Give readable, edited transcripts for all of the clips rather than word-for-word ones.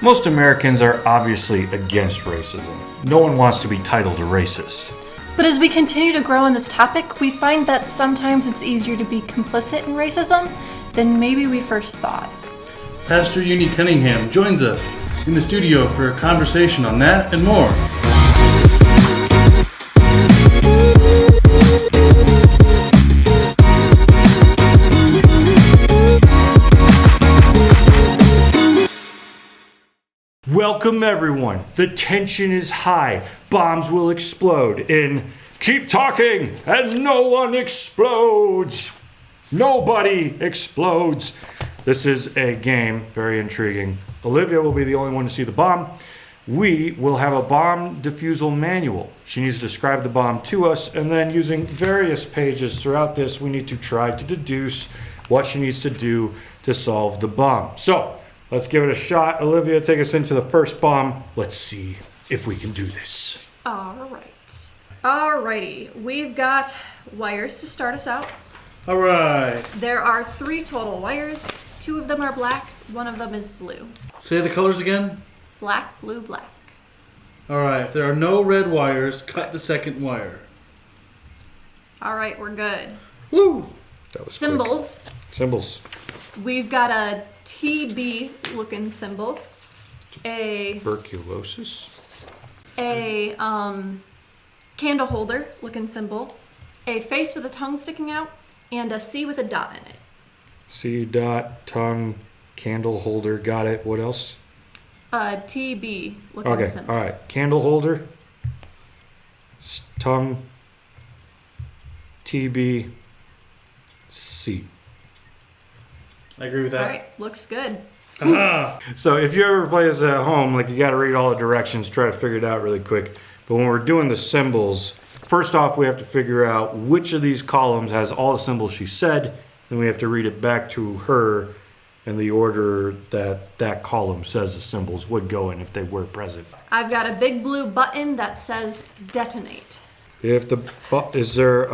Most Americans are obviously against racism. No one wants to be titled a racist. But as we continue to grow on this topic, we find that sometimes it's easier to be complicit in racism than maybe we first thought. Pastor Uni Cunningham joins us in the studio for a conversation on that and more. Welcome everyone. The tension is high. Bombs will explode in Keep Talking and No One Explodes. Nobody explodes. This is a game, very intriguing. Olivia will be the only one to see the bomb. We will have a bomb defusal manual. She needs to describe the bomb to us, and then using various pages throughout this, we need to try to deduce what she needs to do to solve the bomb. So, let's give it a shot. Olivia, take us into the first bomb. Let's see if we can do this. Alrighty. We've got wires to start us out. All right. There are 3 total wires. 2 of them are black. 1 of them is blue. Say the colors again. Black, blue, black. All right. If there are no red wires, cut the second wire. Alright, we're good. Woo! That was Symbols. quick. Symbols. We've got a TB looking symbol. A Tuberculosis. Candle holder looking symbol. A face with a tongue sticking out. And a C with a dot in it. C dot, tongue, candle holder. Got it. What else? TB looking symbol. All right. Candle holder, tongue, TB, C. I agree with that. Alright, looks good. So if you ever play this at home, like you got to read all the directions, try to figure it out really quick. But when we're doing the symbols, first off, we have to figure out which of these columns has all the symbols she said. Then we have to read it back to her in the order that that column says the symbols would go in if they were present. I've got a big blue button that says detonate. Is there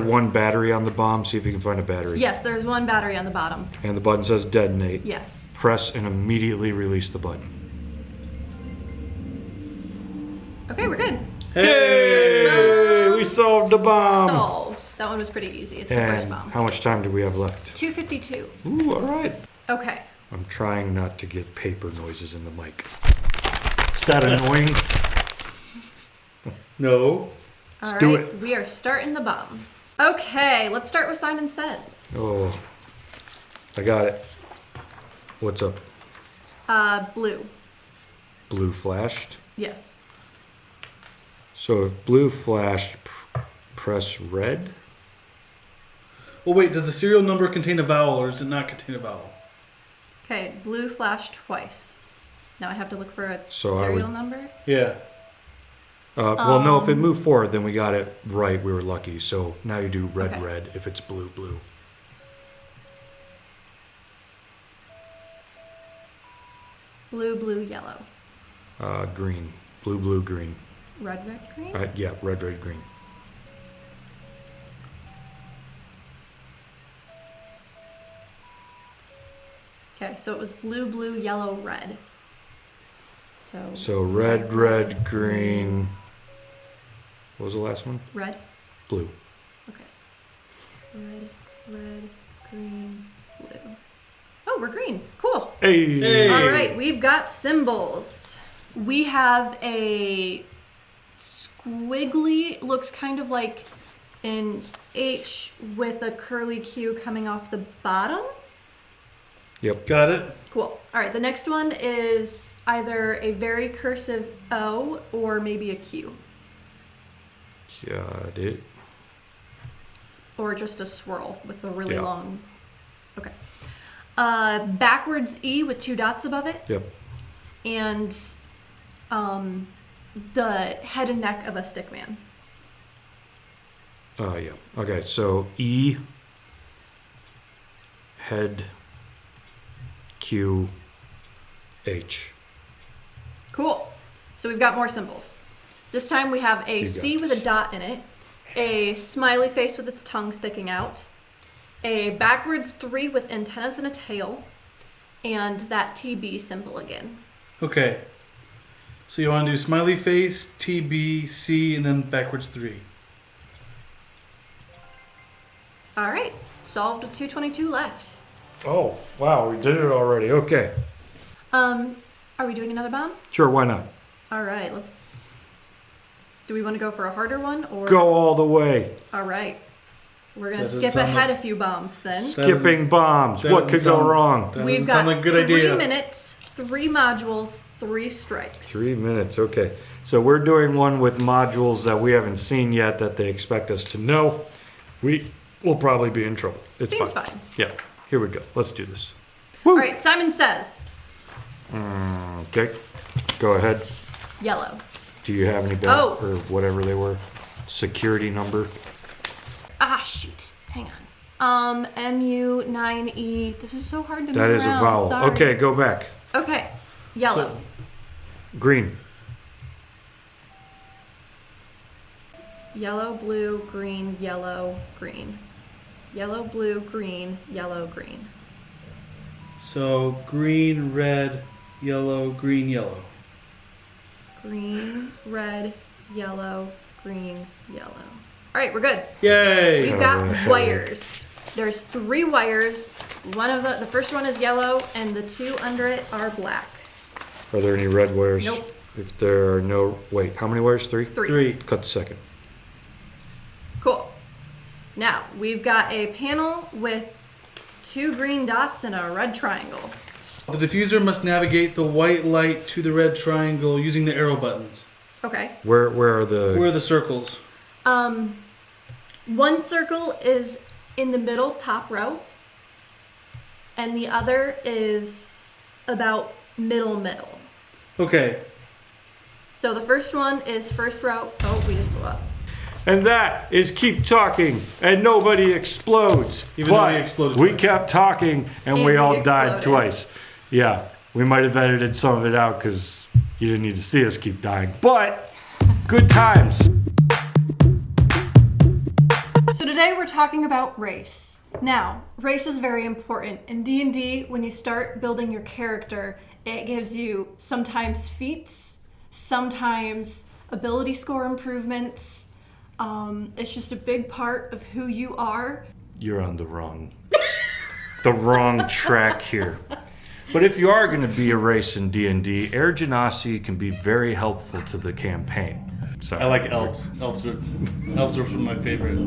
one battery on the bomb? See if you can find a battery. Yes, there's 1 battery on the bottom. And the button says detonate. Yes. Press and immediately release the button. Okay, we're good. Hey! We solved the bomb! Solved. That one was pretty easy. It's the And first bomb. how much time do we have left? 2:52. Ooh, all right. Okay. I'm trying not to get paper noises in the mic. Is that annoying? No. All do right. it. We are starting the bomb. Okay, let's start with Simon Says. Oh, I got it. What's up? Blue. Blue flashed. Yes. So if blue flashed, press red. Well, wait. Does the serial number contain a vowel, or does it not contain a vowel? Okay, blue flashed twice. Now I have to look for a So I serial would- number. Yeah. Well, no, if it moved forward, then we got it right. We were lucky. So now you do red, Okay. red. If it's blue, blue. Blue, blue, yellow. Green. Blue, blue, green. Red, red, green? Yeah, red, red, green. Okay, so it was blue, blue, yellow, red. So red, red, green. What was the last one? Red? Blue. Okay. Red, red, green, blue. Oh, we're green. Cool. Hey! All right, we've got symbols. We have a squiggly, looks kind of like an H with a curly Q coming off the bottom. Yep. Got it. Cool. All right, the next one is either a very cursive O or maybe a Q. Got it. Or just a swirl with a really Yeah. long... Okay. Backwards E with 2 dots above it. Yep. And the head and neck of a stick man. Yeah. Okay, so E, head, Q, H. Cool. So we've got more symbols. This time we have a C with a dot in it, a smiley face with its tongue sticking out, a backwards 3 with antennas and a tail, and that TB symbol again. Okay. So you want to do smiley face, TB, C, and then backwards 3. All right. Solved with 222 left. Oh, wow, we did it already. Okay. Are we doing another bomb? Sure, why not? All right. Do we want to go for a harder one or? Go all the way. All right. We're going to That doesn't skip sound ahead like- a few bombs then. Skipping bombs. that What could doesn't go sound- wrong? That We've doesn't got sound like a good 3 idea. minutes, 3 modules, 3 strikes. 3 minutes, okay. So we're doing one with modules that we haven't seen yet that they expect us to know. We'll probably be in trouble. It's Seems fine. fine. Yeah, here we go. Let's do this. All right. Simon Says. Okay, go ahead. Yellow. Do you have any Oh. or whatever they were? Security number? Ah, shoot. Hang on. MU9E. This is so hard to move That is a around. vowel. Sorry. Okay, go back. Okay. Yellow. Green. Yellow, blue, green, yellow, green. Yellow, blue, green, yellow, green. So green, red, yellow, green, yellow. Green, red, yellow, green, yellow. All right, we're good. Yay! We've got wires. There's 3 wires. One of the first one is yellow, and the 2 under it are black. Are there any red wires? Nope. If there are no, wait, how many wires? 3? 3. Cut the second. Cool. Now, we've got a panel with 2 green dots and a red triangle. The diffuser must navigate the white light to the red triangle using the arrow buttons. Okay. Where are the... Where are the circles? One circle is in the middle, top row, and the other is about middle. Okay. So the first one is first row. Oh, we just blew up. And that is keep talking and nobody explodes. Even though But we exploded we twice. kept talking and we we all died exploded. twice. Yeah, we might have edited some of it out because you didn't need to see us keep dying. But good times. So today we're talking about race. Now, race is very important. In D&D, when you start building your character, it gives you sometimes feats, sometimes ability score improvements. It's just a big part of who you are. You're on the wrong track here. But if you are going to be a race in D&D, air genocity can be very helpful to the campaign. Sorry. I like elves. Elves are some of my favorite.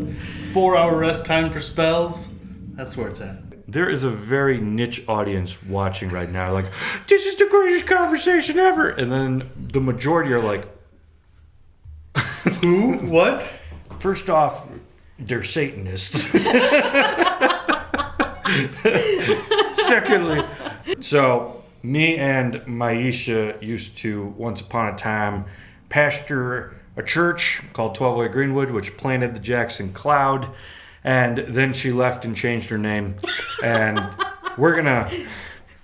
4-hour rest time for spells. That's where it's at. There is a very niche audience watching right now, like, this is the greatest conversation ever. And then the majority are like, Who? What? first off, they're Satanists. Secondly, so me and Maisha used to, once upon a time, pastor a church called 12-Way Greenwood, which planted the Jackson Cloud. And then she left and changed her name. And we're going to...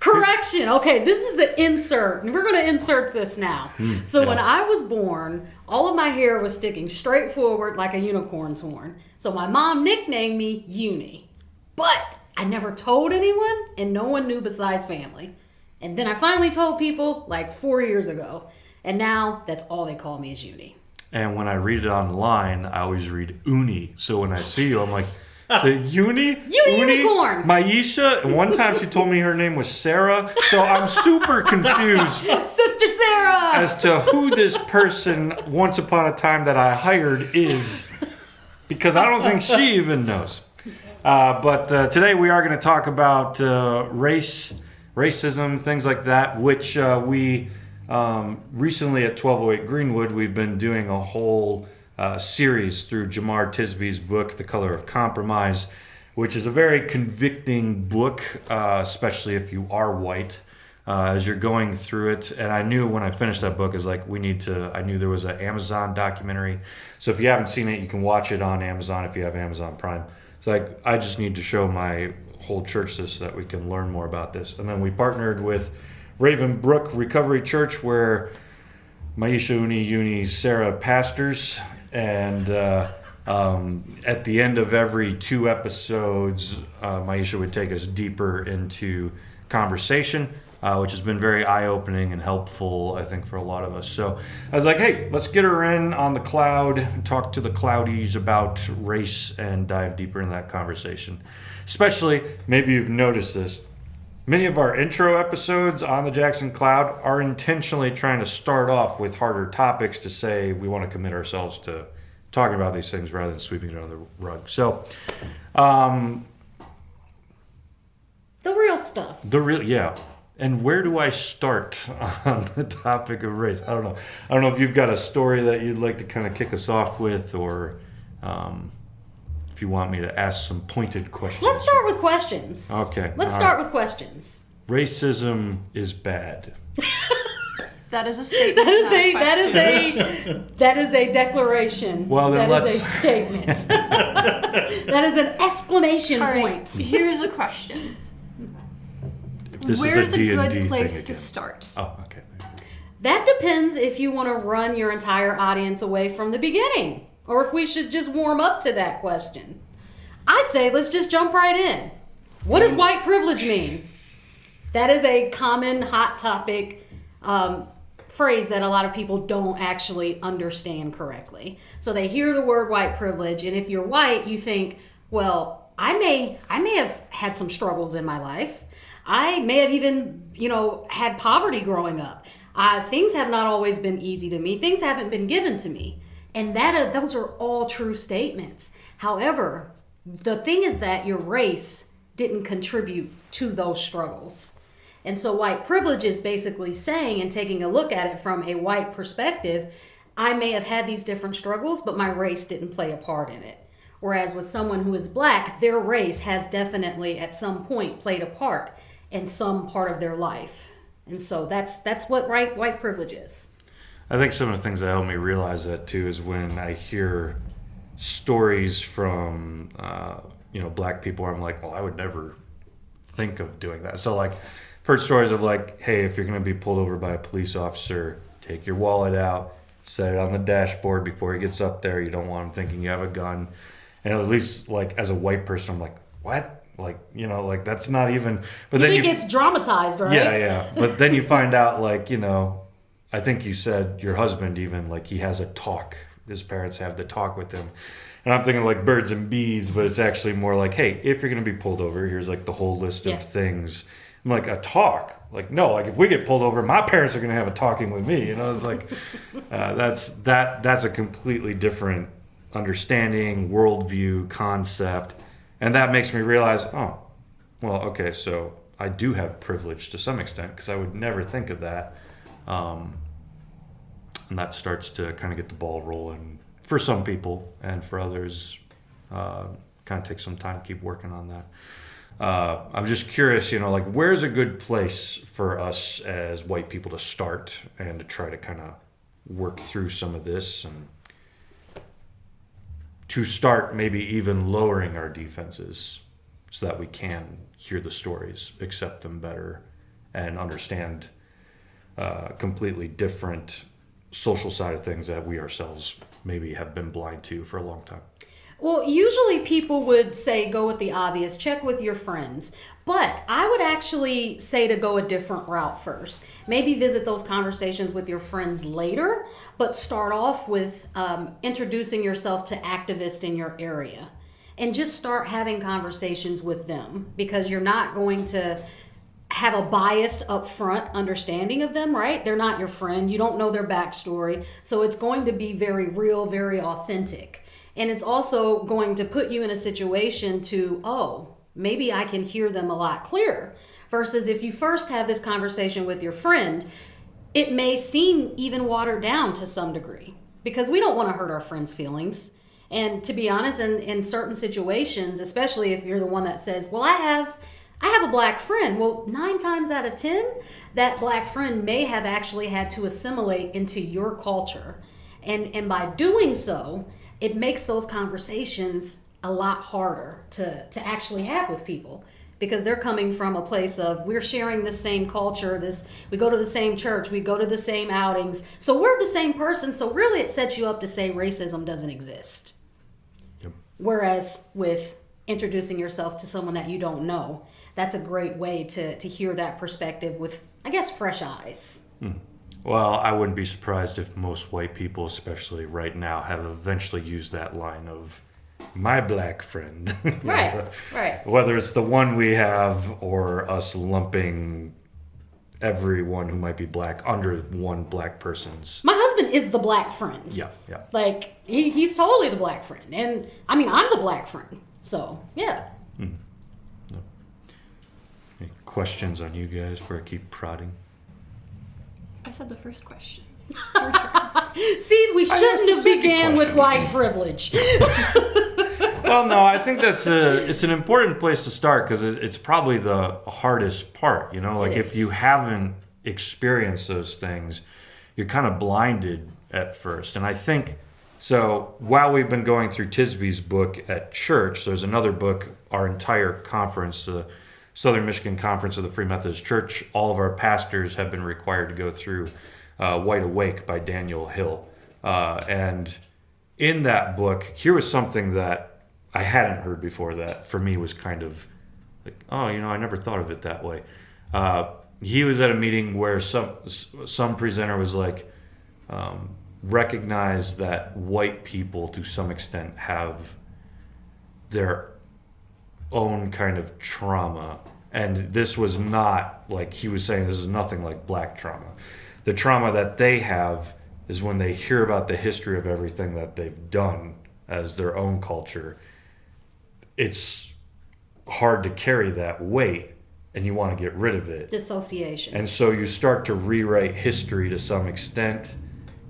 Correction. Okay, this is the insert. We're going to insert this now. So when I was born, all of my hair was sticking straight forward like a unicorn's horn. So my mom nicknamed me Uni. But I never told anyone, and no one knew besides family. And then I finally told people like 4 years ago. And now that's all they call me is Uni. And when I read it online, I always read Uni. So when I see you, I'm like, is it Uni? Unicorn. Maisha? And one time she told me her name was Sarah. So I'm super confused Sister Sarah! as to who this person, once upon a time that I hired, is. Because I don't think she even knows. But today we are going to talk about racism, things like that, which we... recently at 1208 Greenwood, we've been doing a whole series through Jamar Tisby's book, The Color of Compromise, which is a very convicting book, especially if you are white, as you're going through it. And I knew when I finished that book, is like, I knew there was an Amazon documentary. So if you haven't seen it, you can watch it on Amazon if you have Amazon Prime. It's like, I just need to show my whole church this so that we can learn more about this. And then we partnered with Raven-Brook Recovery Church, where Maisha, Uni, Sarah pastors, and at the end of every 2 episodes, Maisha would take us deeper into conversation, which has been very eye-opening and helpful, I think, for a lot of us. So I was like, hey, let's get her in on the cloud, talk to the cloudies about race, and dive deeper into that conversation. Especially, maybe you've noticed this, many of our intro episodes on the Jackson Cloud are intentionally trying to start off with harder topics to say we want to commit ourselves to talking about these things rather than sweeping it under the rug. So, The real stuff. yeah. And where do I start on the topic of race? I don't know if you've got a story that you'd like to kind of kick us off with, or if you want me to ask some pointed questions. Let's start with questions. Okay. Let's start with questions. Racism is bad. That is a statement. That is a declaration. Well, then that is a statement. That is an exclamation All right, point. here's a question. If this Where's is a D&D good place thing to again. start? Oh, okay. That depends if you want to run your entire audience away from the beginning, or if we should just warm up to that question. I say let's just jump right in. What does white privilege mean? That is a common hot topic phrase that a lot of people don't actually understand correctly. So they hear the word white privilege, and if you're white, you think, well, I may have had some struggles in my life. I may have even, had poverty growing up. Things have not always been easy to me. Things haven't been given to me. And those are all true statements. However, the thing is that your race didn't contribute to those struggles. And so white privilege is basically saying, and taking a look at it from a white perspective, I may have had these different struggles, but my race didn't play a part in it. Whereas with someone who is black, their race has definitely at some point played a part in some part of their life. And so that's what white privilege is. I think some of the things that help me realize that too is when I hear stories from black people where I'm like, well, I would never think of doing that. So like, I've heard stories of like, hey, if you're going to be pulled over by a police officer, take your wallet out, set it on the dashboard before he gets up there. You don't want him thinking you have a gun. And at least like as a white person, I'm like, what? Like, that's not even. But then it gets dramatized, right? Yeah. But then you find out, like, I think you said your husband even, like, he has a talk. His parents have the talk with him. And I'm thinking like birds and bees, but it's actually more like, hey, if you're going to be pulled over, here's like the whole list of things. I'm like, a talk? Like, no, like if we get pulled over, my parents are going to have a talking with me. It's like, that's a completely different understanding, worldview, concept. And that makes me realize, oh, well, okay, so I do have privilege to some extent because I would never think of that. And that starts to kind of get the ball rolling for some people, and for others, kind of takes some time to keep working on that. I'm just curious, like where's a good place for us as white people to start and to try to kind of work through some of this and to start maybe even lowering our defenses so that we can hear the stories, accept them better, and understand completely different social side of things that we ourselves maybe have been blind to for a long time. Well, usually people would say go with the obvious, check with your friends. But I would actually say to go a different route first. Maybe visit those conversations with your friends later, but start off with introducing yourself to activists in your area. And just start having conversations with them, because you're not going to have a biased upfront understanding of them, right? They're not your friend. You don't know their backstory. So it's going to be very real, very authentic. And it's also going to put you in a situation to, oh, maybe I can hear them a lot clearer. Versus if you first have this conversation with your friend, it may seem even watered down to some degree, because we don't want to hurt our friends' feelings. And to be honest, in certain situations, especially if you're the one that says, well, I have a black friend. Well, 9 times out of 10, that black friend may have actually had to assimilate into your culture. And by doing so, it makes those conversations a lot harder to actually have with people, because they're coming from a place of, we're sharing the same culture, we go to the same church, we go to the same outings, so we're the same person. So really it sets you up to say racism doesn't exist. Yep. Whereas with introducing yourself to someone that you don't know, that's a great way to hear that perspective with, I guess, fresh eyes. Well, I wouldn't be surprised if most white people, especially right now, have eventually used that line of my black friend. Right. Whether it's the one we have or us lumping everyone who might be black under one black person's. My husband is the black friend. Yeah. Like, he's totally the black friend. And, I mean, I'm the black friend. So, yeah. Any questions on you guys before I keep prodding? I said the first question. It's your turn. See, we shouldn't have second began with question. white privilege. Well, no, I think it's an important place to start because it's probably the hardest part. You know, like It if is. you haven't experienced those things, you're kind of blinded at first. And I think so. While we've been going through Tisby's book at church, there's another book. Our entire conference, the Southern Michigan Conference of the Free Methodist Church, all of our pastors have been required to go through Wide Awake by Daniel Hill, and in that book, here was something that I hadn't heard before that for me was kind of like, oh, you know, I never thought of it that way. He was at a meeting where some presenter was like, recognize that white people to some extent have their own kind of trauma. And this was not like, he was saying this is nothing like black trauma. The trauma that they have is when they hear about the history of everything that they've done as their own culture. It's hard to carry that weight and you want to get rid of it. Dissociation. And so you start to rewrite history to some extent.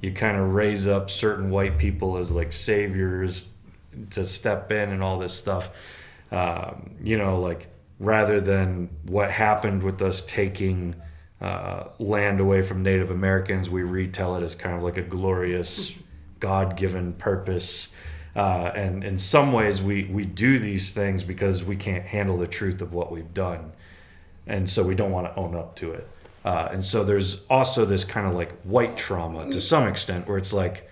You kind of raise up certain white people as like saviors to step in and all this stuff. You know, like rather than what happened with us taking land away from Native Americans, we retell it as kind of like a glorious God-given purpose. And in some ways we do these things because we can't handle the truth of what we've done. And so we don't want to own up to it. And so there's also this kind of like white trauma to some extent where it's like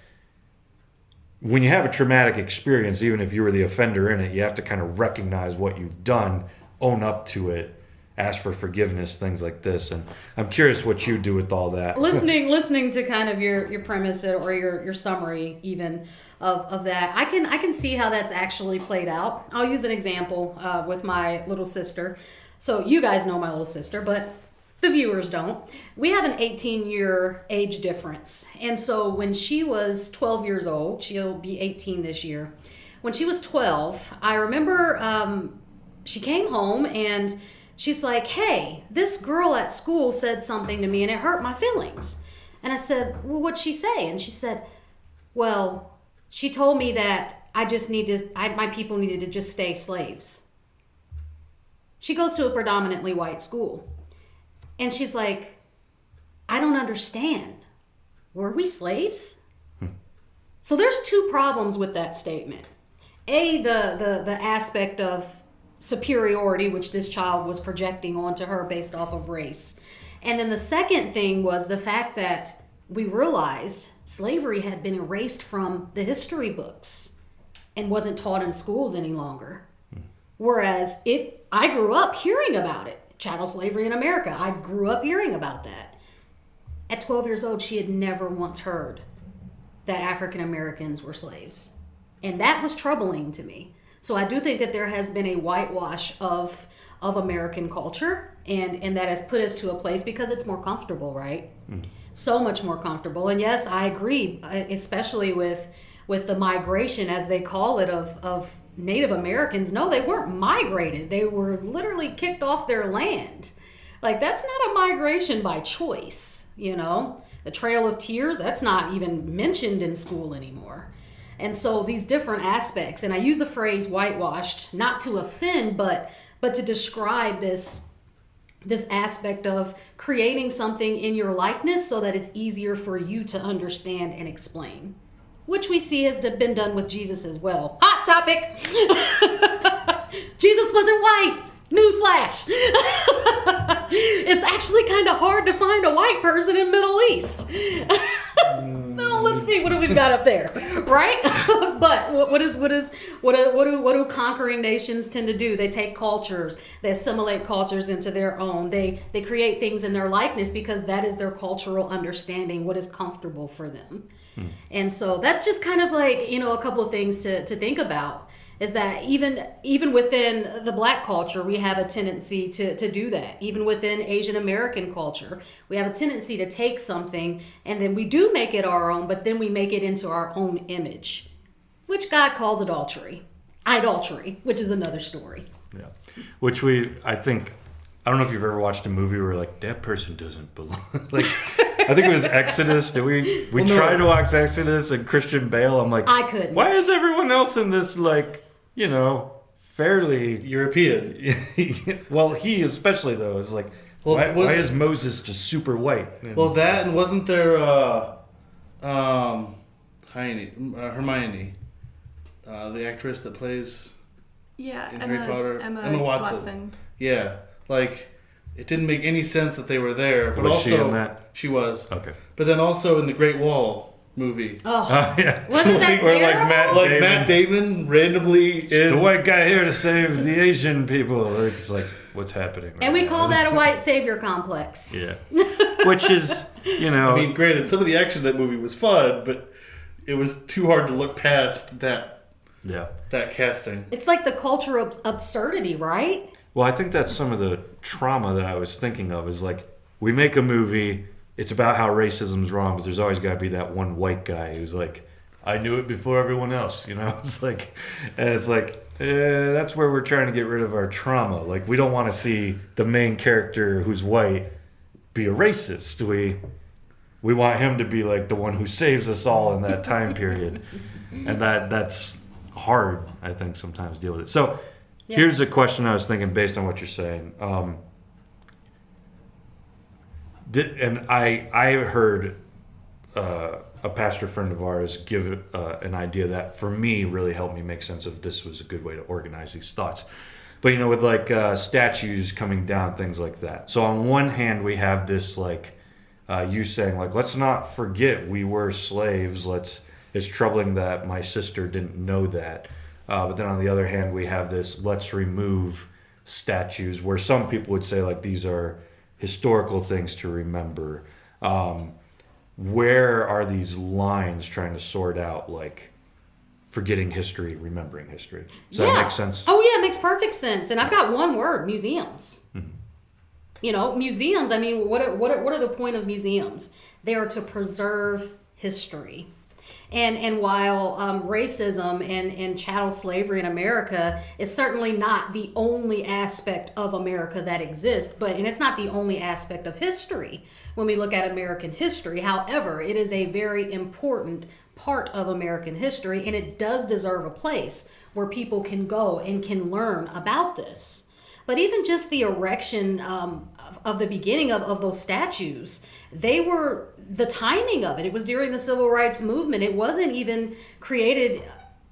when you have a traumatic experience, even if you were the offender in it, you have to kind of recognize what you've done, own up to it, ask for forgiveness, things like this. And I'm curious what you do with all that. listening to kind of your premise or your summary even of that, I can see how that's actually played out. I'll use an example with my little sister. So you guys know my little sister, but the viewers don't. We have an 18-year age difference. And so when she was 12 years old, she'll be 18 this year. When she was 12, I remember she came home and she's like, hey, this girl at school said something to me and it hurt my feelings. And I said, well, what'd she say? And she said, well, she told me that my people needed to just stay slaves. She goes to a predominantly white school. And she's like, I don't understand. Were we slaves? So there's two problems with that statement. The aspect of superiority, which this child was projecting onto her based off of race. And then the second thing was the fact that we realized slavery had been erased from the history books and wasn't taught in schools any longer. Whereas I grew up hearing about it. Chattel slavery in America. I grew up hearing about that. At 12 years old, she had never once heard that African Americans were slaves. And that was troubling to me. So I do think that there has been a whitewash of American culture, and that has put us to a place because it's more comfortable, right? So much more comfortable. And yes, I agree, especially with the migration, as they call it, of Native Americans. No, they weren't migrated. They were literally kicked off their land. Like, that's not a migration by choice, you know? The Trail of Tears, that's not even mentioned in school anymore. And so these different aspects, and I use the phrase whitewashed, not to offend, but to describe this aspect of creating something in your likeness so that it's easier for you to understand and explain. Which we see has been done with Jesus as well. Hot topic! Jesus wasn't white! Newsflash! It's actually kind of hard to find a white person in Middle East. No, let's see, what do we got up there, right? But what do conquering nations tend to do? They take cultures, they assimilate cultures into their own. They create things in their likeness because that is their cultural understanding, what is comfortable for them. And so that's just kind of like, a couple of things to think about. Is that even within the Black culture, we have a tendency to do that. Even within Asian American culture, we have a tendency to take something and then we do make it our own, but then we make it into our own image, which God calls idolatry, which is another story. Yeah, which I don't know if you've ever watched a movie where like that person doesn't belong. Like I think it was Exodus. Did we tried to watch Exodus and Christian Bale? I'm like, I couldn't. Why is everyone else in this like? Fairly European. Well, he especially though is like, why is Moses just super white? Well, that and wasn't there Hermione, the actress that plays in Harry Potter, Emma Watson. Yeah, like it didn't make any sense that they were there. But was also, she in that? She was. Okay. But then also in the Great Wall movie. Yeah. Wasn't that terrible? Matt Damon randomly the white guy here to save the Asian people. It's like, what's happening? And we call that a white savior complex. Yeah. Which is, I mean, granted, some of the action in that movie was fun, but it was too hard to look past that. Yeah. That casting. It's like the culture of absurdity, right? Well, I think that's some of the trauma that I was thinking of is like, we make a movie. It's about how racism's wrong, but there's always got to be that one white guy who's like, I knew it before everyone else, It's like, and it's like, that's where we're trying to get rid of our trauma. Like, we don't want to see the main character who's white be a racist. We want him to be like the one who saves us all in that time period, and that's hard, I think, sometimes to deal with it. So, here's a question I was thinking based on what you're saying. And I heard a pastor friend of ours give an idea that for me really helped me make sense of this was a good way to organize these thoughts. But with like statues coming down, things like that. So on one hand we have this like you saying like, let's not forget we were slaves. It's troubling that my sister didn't know that. But then on the other hand we have this let's remove statues where some people would say like these are historical things to remember. Where are these lines trying to sort out, like, forgetting history, remembering history? Does that make sense? Oh, yeah, it makes perfect sense. And I've got one word, museums. Mm-hmm. Museums, I mean, what are the point of museums? They are to preserve history. And while racism and chattel slavery in America is certainly not the only aspect of America that exists, and it's not the only aspect of history when we look at American history. However, it is a very important part of American history, and it does deserve a place where people can go and can learn about this. But even just the erection of the beginning of those statues, the timing of it was during the Civil Rights Movement. It wasn't even created,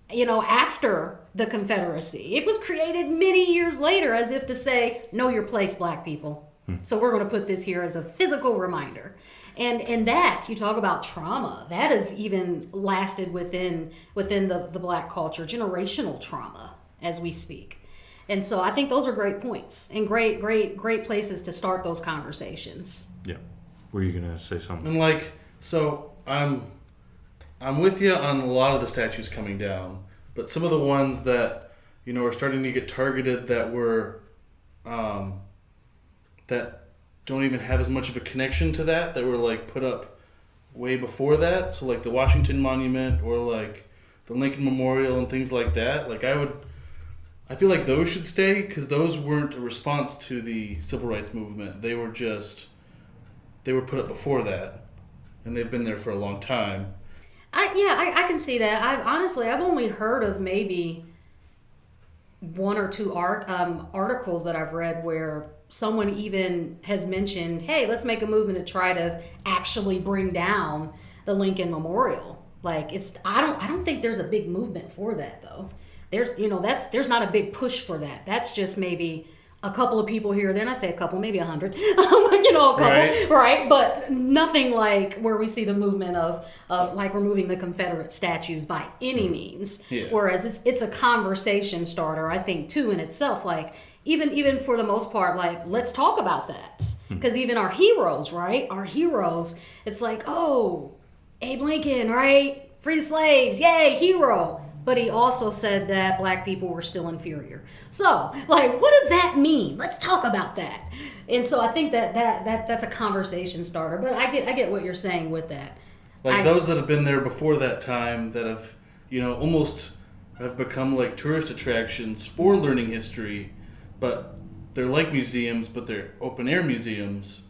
after the Confederacy. It was created many years later as if to say, know your place, Black people. So we're going to put this here as a physical reminder. And that, you talk about trauma, that has even lasted within the Black culture, generational trauma as we speak. And so I think those are great points and great places to start those conversations. Yeah. Were you going to say something? And so I'm with you on a lot of the statues coming down, but some of the ones that, are starting to get targeted that were, that don't even have as much of a connection to that were like put up way before that. So like the Washington Monument or like the Lincoln Memorial and things like that. Like I feel like those should stay because those weren't a response to the Civil Rights Movement. They were put up before that, and they've been there for a long time. I can see that. I've only heard of maybe one or two articles that I've read where someone even has mentioned, hey, let's make a movement to try to actually bring down the Lincoln Memorial. Like I don't think there's a big movement for that though. There's not a big push for that. That's just maybe a couple of people here, then I say a couple, maybe 100, a couple, right? But nothing like where we see the movement of like removing the Confederate statues by any means. Yeah. Whereas it's a conversation starter, I think, too, in itself. Like, even for the most part, like, let's talk about that. Because even our heroes, right? Our heroes, it's like, oh, Abe Lincoln, right? Free the slaves, yay, hero. But he also said that black people were still inferior. So, like, what does that mean? Let's talk about that. And so I think that's a conversation starter. But I get what you're saying with that. Like those that have been there before that time that have, almost have become like tourist attractions for learning history, but they're like museums, but they're open air museums.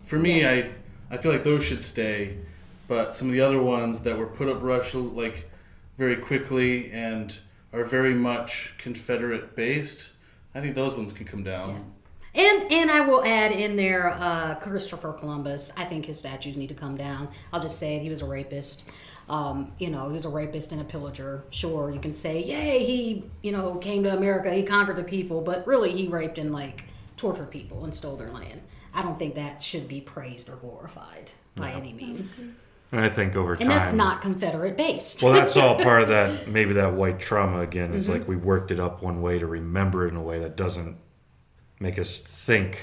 For me, I feel like those should stay. But some of the other ones that were put up like very quickly and are very much Confederate based, I think those ones can come down. Yeah. And I will add in there Christopher Columbus. I think his statues need to come down. I'll just say it. He was a rapist. He was a rapist and a pillager. Sure, you can say, yay, he, came to America, he conquered the people, but really he raped and tortured people and stole their land. I don't think that should be praised or glorified by any means. And I think over time... And that's not Confederate based. Well, that's all part of that, maybe that white trauma again. It's like we worked it up one way to remember it in a way that doesn't make us think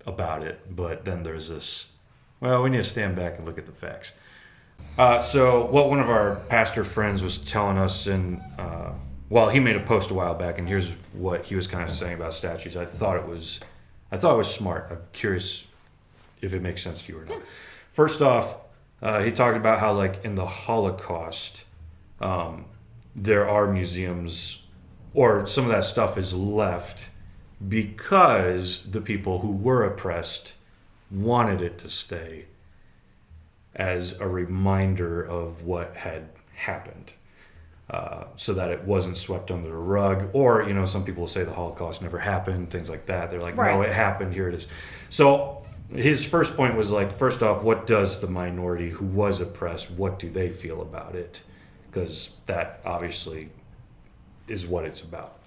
about it. But then there's this, well, we need to stand back and look at the facts. So what one of our pastor friends was telling us he made a post a while back, and here's what he was kind of saying about statues. I thought it was smart. I'm curious if it makes sense to you or not. First off, he talked about how, like, in the Holocaust, there are museums, or some of that stuff is left because the people who were oppressed wanted it to stay as a reminder of what had happened, so that it wasn't swept under the rug. Or, some people will say the Holocaust never happened, things like that. They're like, no, it happened, here it is. So his first point was, like, first off, what does the minority who was oppressed, what do they feel about it? Because that obviously is what it's about.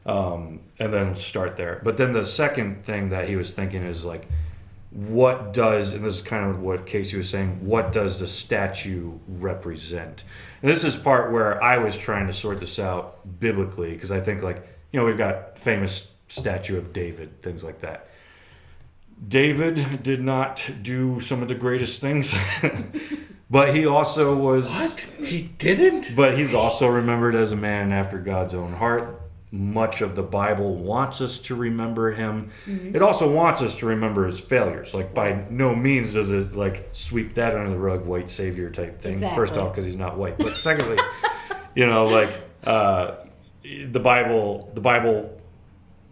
And then start there. But then the second thing that he was thinking is, like, what does, and this is kind of what Casey was saying, what does the statue represent? And this is part where I was trying to sort this out biblically, because I think, like, we've got famous statue of David, things like that. David did not do some of the greatest things, but he also was... What? He didn't? But he's also remembered as a man after God's own heart. Much of the Bible wants us to remember him. Mm-hmm. It also wants us to remember his failures. Like, by no means does it, like, sweep that under the rug, white savior type thing. Exactly. First off, because he's not white. But secondly, the Bible...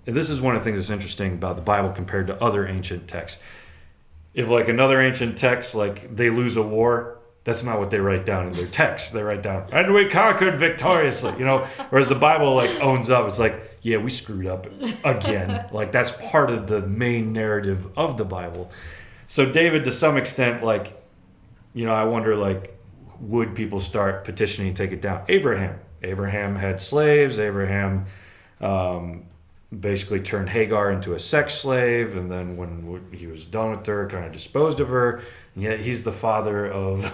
And this is one of the things that's interesting about the Bible compared to other ancient texts. If, like, another ancient text, like, they lose a war, that's not what they write down in their text. They write down, and we conquered victoriously, Whereas the Bible, like, owns up. It's like, yeah, we screwed up again. Like, that's part of the main narrative of the Bible. So David, to some extent, like, I wonder, like, would people start petitioning to take it down? Abraham had slaves. Abraham... basically turned Hagar into a sex slave, and then when he was done with her, kind of disposed of her. And yet he's the father of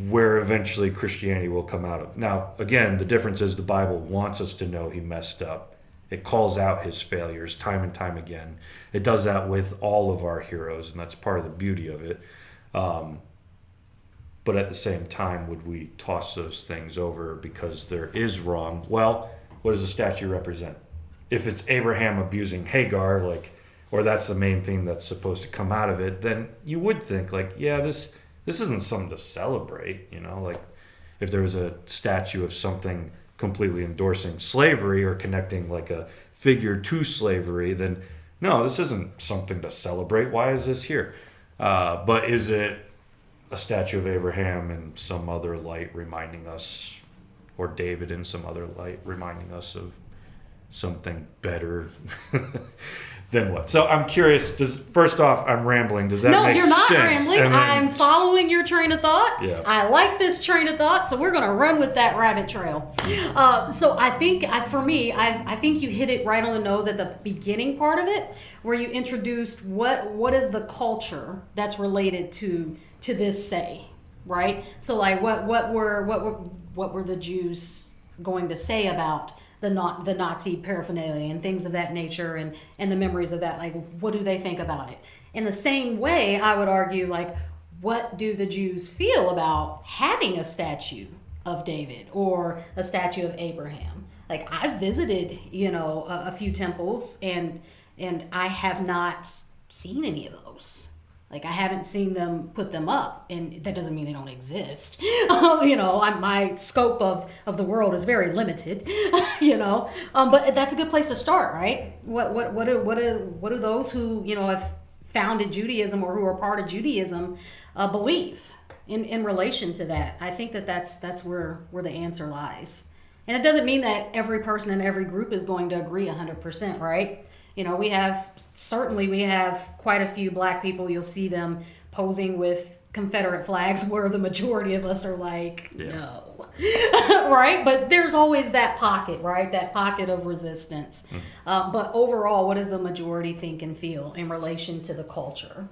where eventually Christianity will come out of. Now, again, the difference is the Bible wants us to know he messed up. It calls out his failures time and time again. It does that with all of our heroes, and that's part of the beauty of it. But at the same time, would we toss those things over because there is wrong? Well, what does the statue represent? If it's Abraham abusing Hagar, or that's the main thing that's supposed to come out of it, then you would think, this isn't something to celebrate, if there was a statue of something completely endorsing slavery or connecting like a figure to slavery, then no, this isn't something to celebrate. Why is this here? But is it a statue of Abraham in some other light reminding us, or David in some other light reminding us of something better then what? So I'm curious. First off, I'm rambling. Does that No, make you're not sense? rambling. And then- I'm following your train of thought. Yeah. I like this train of thought, so we're going to run with that rabbit trail. So I think, for me, I think you hit it right on the nose at the beginning part of it, where you introduced what is the culture that's related to this say, right? So like what were the Jews going to say about the Nazi paraphernalia and things of that nature, and the memories of that? Like, what do they think about it? In the same way, I would argue, like, what do the Jews feel about having a statue of David or a statue of Abraham? Like, I've visited, a few temples, and I have not seen any of those. Like, I haven't seen them put them up, and that doesn't mean they don't exist. My scope of the world is very limited, but that's a good place to start, right? What do those who, have founded Judaism or who are part of Judaism believe in relation to that? I think that's where the answer lies. And it doesn't mean that every person in every group is going to agree 100%, right? We have quite a few black people. You'll see them posing with Confederate flags where the majority of us are like, no, right? But there's always that pocket, right? That pocket of resistance. But overall, what does the majority think and feel in relation to the culture?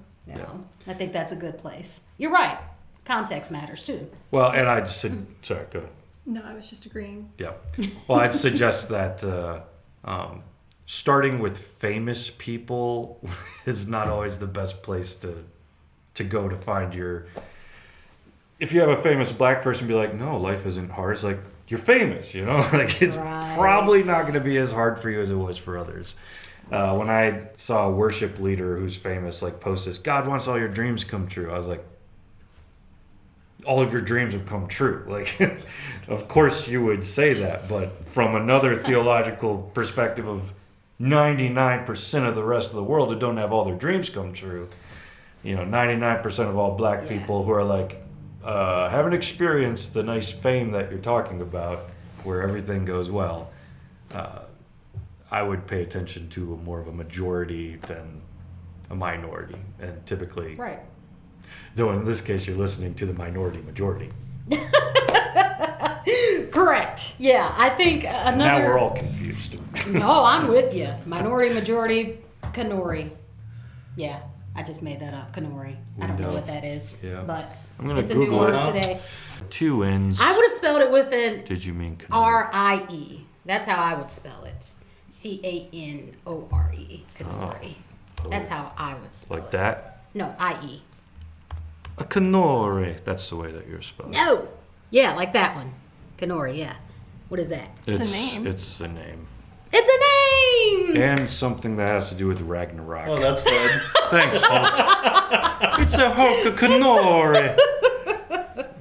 I think that's a good place. You're right. Context matters too. Well, and I'd sorry, go ahead. No, I was just agreeing. Yeah. Well, I'd suggest that starting with famous people is not always the best place to go to find your... If you have a famous black person, be like, no, life isn't hard. It's like, you're famous, Like, it's probably not going to be as hard for you as it was for others. When I saw a worship leader who's famous, like, post this, God wants all your dreams come true. I was like, all of your dreams have come true. Like, of course you would say that, but from another theological perspective of 99% of the rest of the world who don't have all their dreams come true, 99% of all black people who are like, haven't experienced the nice fame that you're talking about where everything goes well. I would pay attention to more of a majority than a minority, and typically... Right. Though in this case, you're listening to the minority majority. Correct. Yeah, I think another... Now we're all confused. No, I'm with you. Minority, majority, Kanori. Yeah, I just made that up, Kanori. I don't know what that is, but I'm gonna it's a Google new word it. today. 2 N's. I would have spelled it with an Did you mean Kanori? R-I-E. That's how I would spell it. C-A-N-O-R-E. Kanori. That's how I would spell it. Like that? No, I-E. A Kanori. That's the way that you're spelling. No. Yeah, like that one. Kanori, yeah. What is that? It's a name. It's a name. It's a name! And something that has to do with Ragnarok. Oh, that's fun. Thanks, Hulk. It's a Hulk, a Kanori.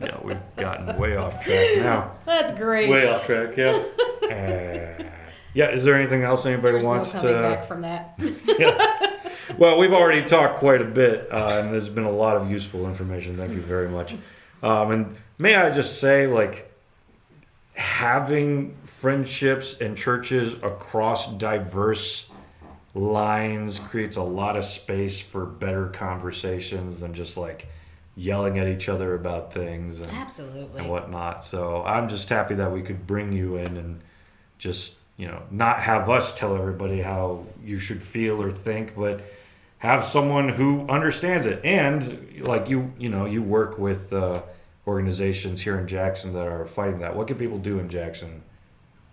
Yeah, we've gotten way off track now. That's great. Way off track, yeah. Yeah, is there anything else anybody There's wants no coming to... back from that. Yeah. Well, we've already talked quite a bit, and there's been a lot of useful information. Thank you very much. And may I just say, like, having friendships and churches across diverse lines creates a lot of space for better conversations than just, like, yelling at each other about things and, Absolutely. and whatnot. So I'm just happy that we could bring you in and just... not have us tell everybody how you should feel or think, but have someone who understands it. And like you work with organizations here in Jackson that are fighting that. What can people do in Jackson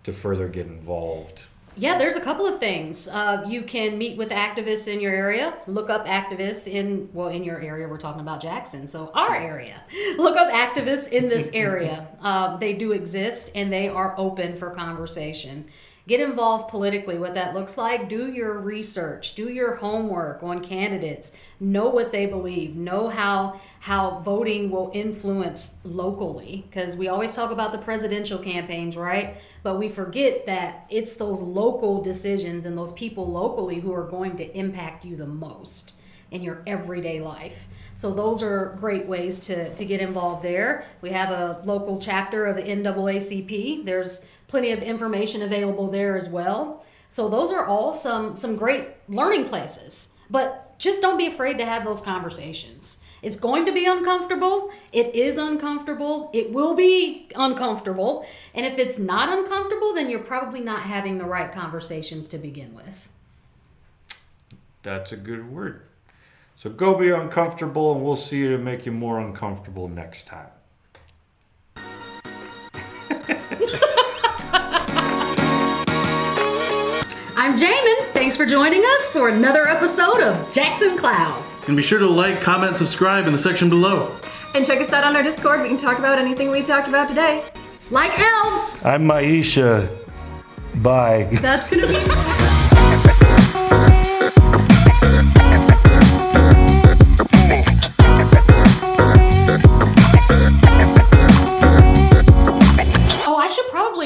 to further get involved? Yeah, there's a couple of things. You can meet with activists in your area. Look up activists in your area. We're talking about Jackson, so our area. Look up activists in this area. They do exist, and they are open for conversation. Get involved politically, what that looks like. Do your research. Do your homework on candidates. Know what they believe. Know how voting will influence locally. Because we always talk about the presidential campaigns, right? But we forget that it's those local decisions and those people locally who are going to impact you the most in your everyday life. So those are great ways to get involved there. We have a local chapter of the NAACP. There's plenty of information available there as well. So those are all some great learning places. But just don't be afraid to have those conversations. It's going to be uncomfortable. It is uncomfortable. It will be uncomfortable. And if it's not uncomfortable, then you're probably not having the right conversations to begin with. That's a good word. So go be uncomfortable, and we'll see you to make you more uncomfortable next time. I'm Jamin. Thanks for joining us for another episode of Jackson Cloud. And be sure to like, comment, subscribe in the section below. And check us out on our Discord. We can talk about anything we talked about today. Like elves. I'm Maisha. Bye. That's going to be...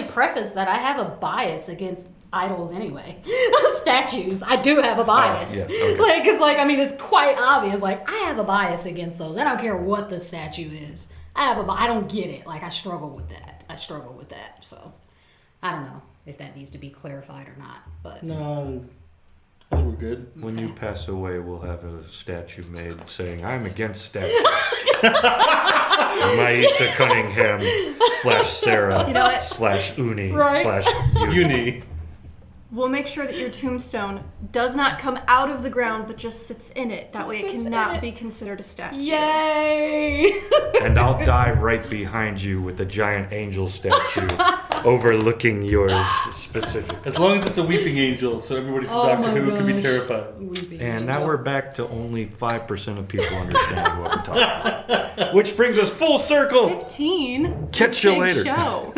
preface that I have a bias against idols anyway. Statues, I do have a bias. Okay. It's quite obvious. Like, I have a bias against those. I don't care what the statue is. I don't get it. Like, I struggle with that. So, I don't know if that needs to be clarified or not. But No, I think we're good. When you pass away, we'll have a statue made saying, I'm against statues. Uni Cunningham /Sarah /Uni Uni. We'll make sure that your tombstone does not come out of the ground, but just sits in it. That way it cannot be considered a statue. Yay! And I'll die right behind you with a giant angel statue overlooking yours specifically. As long as it's a weeping angel, so everybody from Doctor Who can be terrified. Weeping And angel. now we're back to only 5% of people understanding what we're talking about. Which brings us full circle. 15. Catch you Big later. Show.